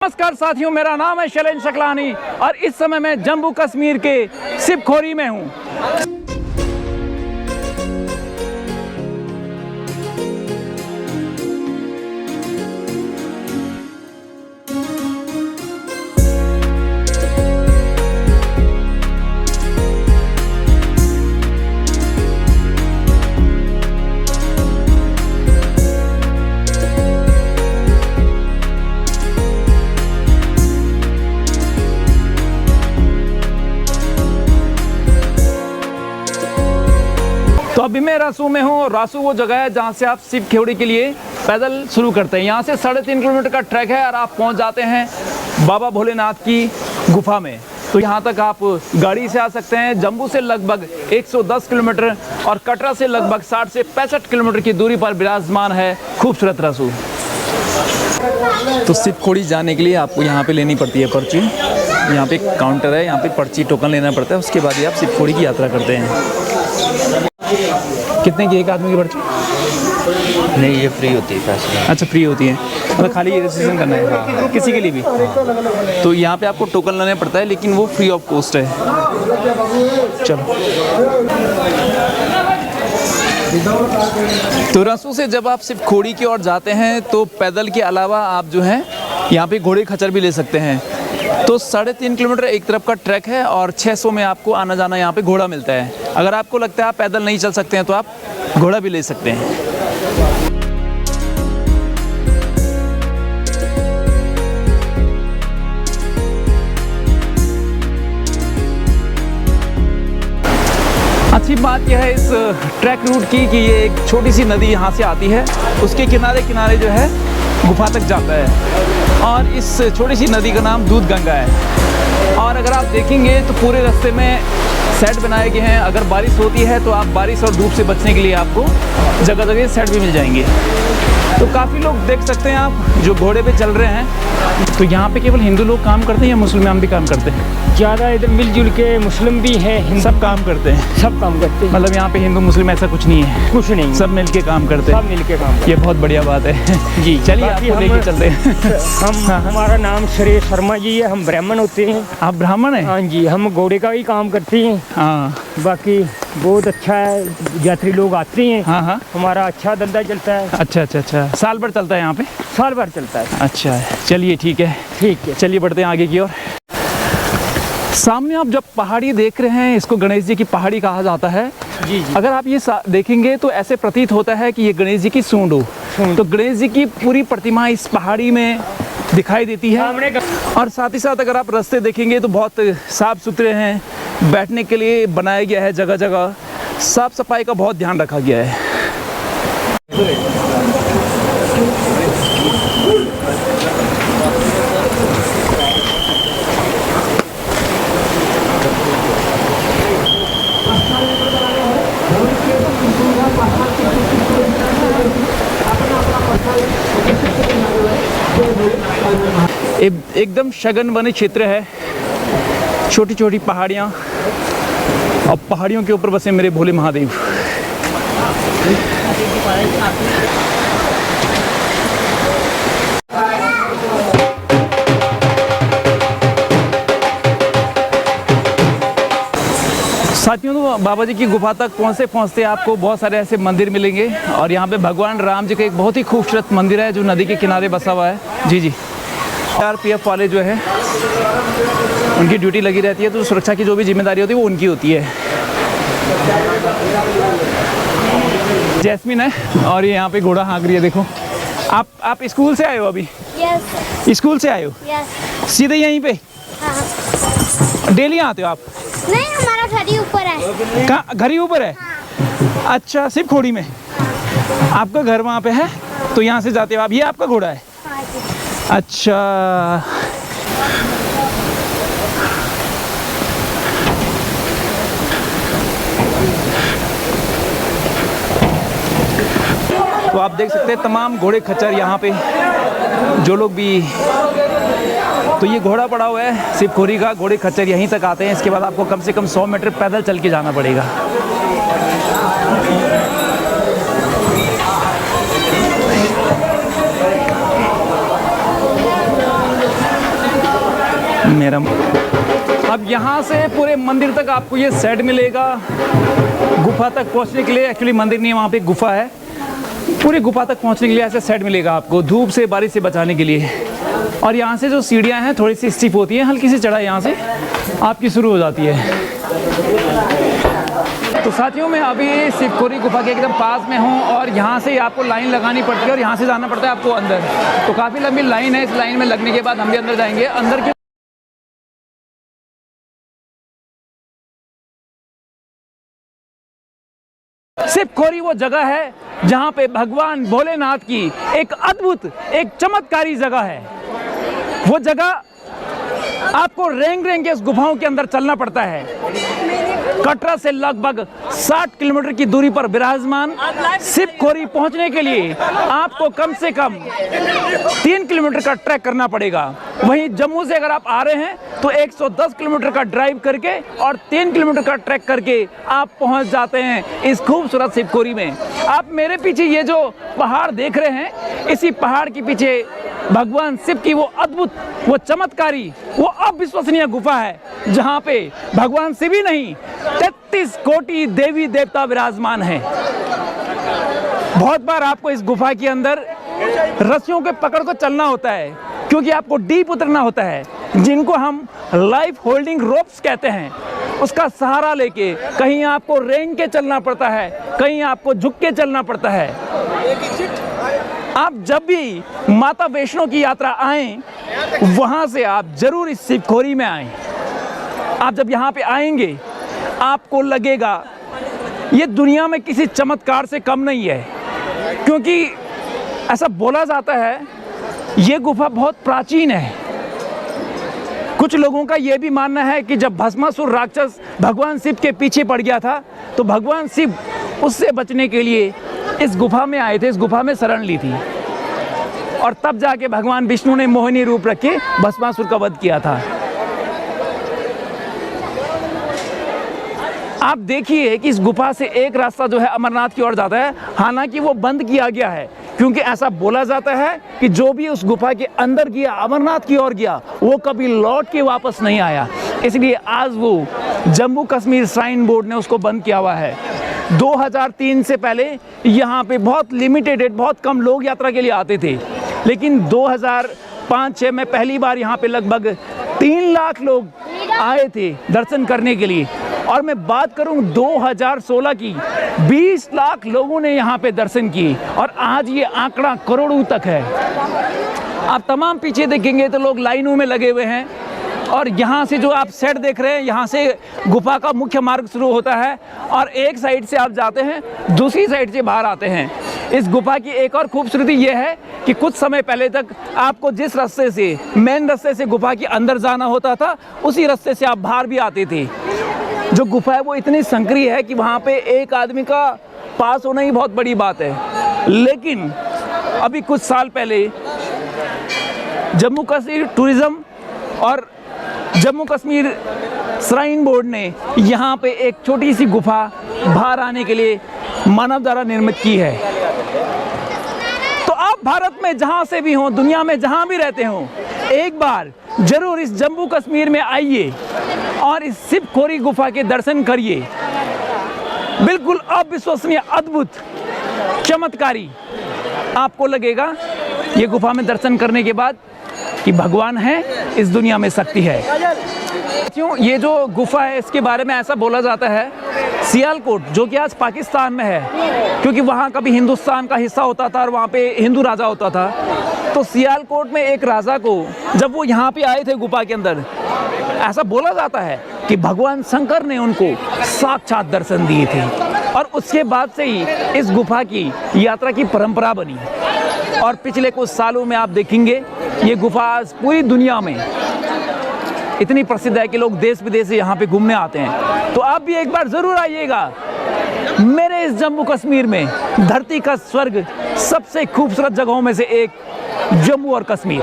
नमस्कार साथियों, मेरा नाम है शैलेंद्र शकलानी और इस समय मैं जम्मू कश्मीर के शिवखोरी में हूँ। तो अभी मैं रासू में हूँ और रासू वो जगह है जहाँ से आप शिवखोरी के लिए पैदल शुरू करते हैं। यहाँ से 3.5 किलोमीटर का ट्रैक है और आप पहुँच जाते हैं बाबा भोलेनाथ की गुफा में। तो यहाँ तक आप गाड़ी से आ सकते हैं। जम्मू से लगभग 110 किलोमीटर और कटरा से लगभग 60 से 65 किलोमीटर की दूरी पर विराजमान है खूबसूरत रासू। तो शिवखोरी जाने के लिए आपको यहाँ पे लेनी पड़ती है पर्ची। यहाँ पे काउंटर है, यहाँ पे पर्ची टोकन लेना पड़ता है, उसके बाद ही आप शिवखोरी की यात्रा करते हैं। कितने की एक आदमी की पर्ची? नहीं, ये फ्री होती है पैसे। अच्छा, फ्री होती है, मतलब खाली रजिस्ट्रेशन करना है। हाँ। किसी के लिए भी। तो यहाँ पे आपको टोकन लेना पड़ता है, लेकिन वो फ्री ऑफ कॉस्ट है। चलो, तो रासू से जब आप शिवखोरी की ओर जाते हैं तो पैदल के अलावा आप जो है यहाँ पे घोड़े खच्चर भी ले सकते हैं। तो 3.5 किलोमीटर एक तरफ का ट्रैक है और 600 में आपको आना जाना यहाँ पे घोड़ा मिलता है। अगर आपको लगता है आप पैदल नहीं चल सकते हैं तो आप घोड़ा भी ले सकते हैं। अच्छी बात यह है इस ट्रैक रूट की कि ये एक छोटी सी नदी यहाँ से आती है, उसके किनारे किनारे जो है गुफा तक जाता है और इस छोटी सी नदी का नाम दूध गंगा है। और अगर आप देखेंगे तो पूरे रास्ते में सेट बनाए गए हैं। अगर बारिश होती है तो आप बारिश और धूप से बचने के लिए आपको जगह जगह सेट भी मिल जाएंगे। तो काफ़ी लोग देख सकते हैं आप जो घोड़े पे चल रहे हैं। तो यहाँ पे केवल हिंदू लोग काम करते हैं या मुसलमान भी काम करते हैं? ज़्यादा इधर मिलजुल के मुस्लिम भी हैं, सब काम करते हैं। सब काम करते हैं, मतलब यहाँ पे हिंदू मुस्लिम ऐसा कुछ नहीं है? कुछ नहीं, सब मिलके काम करते हैं। सब मिलके काम करते ये बहुत बढ़िया बात है जी। चलिए आपको लेके चलते हैं। हमारा नाम सुरेश शर्मा जी है, हम ब्राह्मण होते हैं। आप ब्राह्मण हैं? हाँ जी, हम घोड़े का ही काम करते हैं। हाँ, बाकी बहुत अच्छा है, यात्री लोग आते हैं। हाँ हाँ, हमारा अच्छा धंधा चलता है। अच्छा अच्छा अच्छा, साल भर चलता है यहाँ पे? साल भर चलता है। अच्छा है, चलिए ठीक है। ठीक है, चलिए बढ़ते हैं आगे की ओर। सामने आप जब पहाड़ी देख रहे हैं, इसको गणेश जी की पहाड़ी कहा जाता है। जी जी। अगर आप ये देखेंगे तो ऐसे प्रतीत होता है कि ये गणेश जी की सूंड हो। तो गणेश जी की पूरी प्रतिमा इस पहाड़ी में दिखाई देती है। और साथ ही साथ अगर आप रास्ते देखेंगे तो बहुत साफ सुथरे हैं, बैठने के लिए बनाया गया है, जगह जगह साफ सफाई का बहुत ध्यान रखा गया है। एकदम शगन बने क्षेत्र है, छोटी छोटी पहाड़ियाँ और पहाड़ियों के ऊपर बसे मेरे भोले महादेव। साथियों, तो बाबा जी की गुफा तक पहुँचते पहुँचते आपको बहुत सारे ऐसे मंदिर मिलेंगे और यहाँ पे भगवान राम जी का एक बहुत ही खूबसूरत मंदिर है जो नदी के किनारे बसा हुआ है। जी जी। RPF वाले जो है उनकी ड्यूटी लगी रहती है, तो सुरक्षा की जो भी जिम्मेदारी होती है वो उनकी होती है। जैस्मिन है और ये यहाँ पे घोड़ा हाँक रही है। देखो, आप स्कूल से आए हो अभी? यस। स्कूल से आए हो? यस। सीधे यहीं पे? हाँ। डेली आते हो आप? नहीं, हमारा घर ही ऊपर है। कहाँ? घर ही ऊपर है? हाँ। अच्छा, शिवखोरी में? हाँ। आपका घर वहाँ पे है तो यहाँ से जाते हो आप? ये आपका घोड़ा है? हाँ जी। अच्छा, तो आप देख सकते हैं तमाम घोड़े खच्चर यहाँ पे जो लोग भी। तो ये घोड़ा पड़ा हुआ है शिवखोरी का, घोड़े खच्चर यहीं तक आते हैं। इसके बाद आपको कम से कम 100 मीटर पैदल चल के जाना पड़ेगा। मेरा अब यहाँ से पूरे मंदिर तक आपको ये सेट मिलेगा। गुफा तक पहुँचने के लिए, एक्चुअली मंदिर नहीं है, वहाँ पे एक गुफा है, पूरी गुफा तक पहुँचने के लिए ऐसे सेट मिलेगा आपको, धूप से बारिश से बचाने के लिए। और यहाँ से जो सीढ़ियाँ हैं थोड़ी सी स्टीप होती हैं, हल्की सी चढ़ाई यहाँ से आपकी शुरू हो जाती है। तो साथियों, मैं अभी शिवखोरी गुफा के एकदम पास में हूँ और यहाँ से आपको लाइन लगानी पड़ती है और यहाँ से जाना पड़ता है आपको अंदर। तो काफ़ी लंबी लाइन है, इस लाइन में लगने के बाद हम भी अंदर जाएंगे। अंदर की शिवखोरी वो जगह है जहाँ पे भगवान भोलेनाथ की एक अद्भुत, एक चमत्कारी जगह है। वो जगह आपको रेंग रेंग के इस गुफाओं के अंदर चलना पड़ता है। कटरा से लगभग 60 किलोमीटर की दूरी पर विराजमान शिवखोरी पहुंचने के लिए आपको कम से कम 3 किलोमीटर का ट्रैक करना पड़ेगा। वहीं जम्मू से अगर आप आ रहे हैं तो 110 किलोमीटर का ड्राइव करके और 3 किलोमीटर का ट्रैक करके आप पहुंच जाते हैं इस खूबसूरत शिवखोरी में। आप मेरे पीछे ये जो पहाड़ देख रहे हैं, इसी पहाड़ के पीछे भगवान शिव की वो अद्भुत, वो चमत्कारी, वो अविश्वसनीय गुफा है जहाँ पे भगवान शिव ही नहीं 33 कोटि देवी देवता विराजमान हैं। बहुत बार आपको इस गुफा के अंदर रस्सियों के पकड़ को चलना होता है, क्योंकि आपको डीप उतरना होता है, जिनको हम लाइफ होल्डिंग रोप्स कहते हैं। उसका सहारा लेके कहीं आपको रेंग के चलना पड़ता है, कहीं आपको झुक के चलना पड़ता है। आप जब भी माता वैष्णो की यात्रा आएं, वहाँ से आप जरूर इस शिवखोरी में आएं। आप जब यहाँ पे आएंगे आपको लगेगा ये दुनिया में किसी चमत्कार से कम नहीं है, क्योंकि ऐसा बोला जाता है ये गुफा बहुत प्राचीन है। कुछ लोगों का ये भी मानना है कि जब भस्मासुर राक्षस भगवान शिव के पीछे पड़ गया था तो भगवान शिव उससे बचने के लिए इस गुफा में आए थे, इस गुफा में शरण ली थी और तब जाके भगवान विष्णु ने मोहिनी रूप रख के भस्मासुर का वध किया था। आप देखिए कि इस गुफा से एक रास्ता जो है अमरनाथ की ओर जाता है, हालांकि वो बंद किया गया है, क्योंकि ऐसा बोला जाता है कि जो भी उस गुफा के अंदर गया, अमरनाथ की ओर गया, वो कभी लौट के वापस नहीं आया। इसलिए आज वो जम्मू कश्मीर श्राइन बोर्ड ने उसको बंद किया हुआ है। 2003 से पहले यहाँ पे बहुत लिमिटेड, बहुत कम लोग यात्रा के लिए आते थे, लेकिन 2005-06 में पहली बार यहाँ पे लगभग 3 लाख लोग आए थे दर्शन करने के लिए। और मैं बात करूं 2016 की, 20 लाख लोगों ने यहाँ पे दर्शन किए और आज ये आंकड़ा करोड़ों तक है। आप तमाम पीछे देखेंगे तो लोग लाइनों में लगे हुए हैं और यहाँ से जो आप सेट देख रहे हैं, यहाँ से गुफा का मुख्य मार्ग शुरू होता है और एक साइड से आप जाते हैं, दूसरी साइड से बाहर आते हैं। इस गुफा की एक और खूबसूरती ये है कि कुछ समय पहले तक आपको जिस रास्ते से, मेन रास्ते से गुफा के अंदर जाना होता था, उसी रास्ते से आप बाहर भी आते थे। जो गुफा है वो इतनी संकरी है कि वहाँ पे एक आदमी का पास होना ही बहुत बड़ी बात है। लेकिन अभी कुछ साल पहले जम्मू कश्मीर टूरिज़्म और जम्मू कश्मीर श्राइन बोर्ड ने यहाँ पे एक छोटी सी गुफा बाहर आने के लिए मानव द्वारा निर्मित की है। तो आप भारत में जहाँ से भी हों, दुनिया में जहाँ भी रहते हों, एक बार जरूर इस जम्मू कश्मीर में आइए और इस शिवखोरी गुफा के दर्शन करिए। बिल्कुल अविश्वसनीय, अद्भुत, चमत्कारी आपको लगेगा ये गुफा में दर्शन करने के बाद कि भगवान है, इस दुनिया में शक्ति है। क्यों ये जो गुफा है इसके बारे में ऐसा बोला जाता है, सियालकोट जो कि आज पाकिस्तान में है, क्योंकि वहाँ कभी हिंदुस्तान का हिस्सा होता था और वहाँ पे हिंदू राजा होता था, तो सियालकोट में एक राजा को जब वो यहाँ पे आए थे गुफा के अंदर, ऐसा बोला जाता है कि भगवान शंकर ने उनको साक्षात दर्शन दिए थे और उसके बाद से ही इस गुफा की यात्रा की परंपरा बनी। और पिछले कुछ सालों में आप देखेंगे ये गुफा आज पूरी दुनिया में इतनी प्रसिद्ध है कि लोग देश विदेश से यहाँ पे घूमने आते हैं। तो आप भी एक बार ज़रूर आइएगा मेरे इस जम्मू कश्मीर में, धरती का स्वर्ग, सबसे खूबसूरत जगहों में से एक जम्मू और कश्मीर।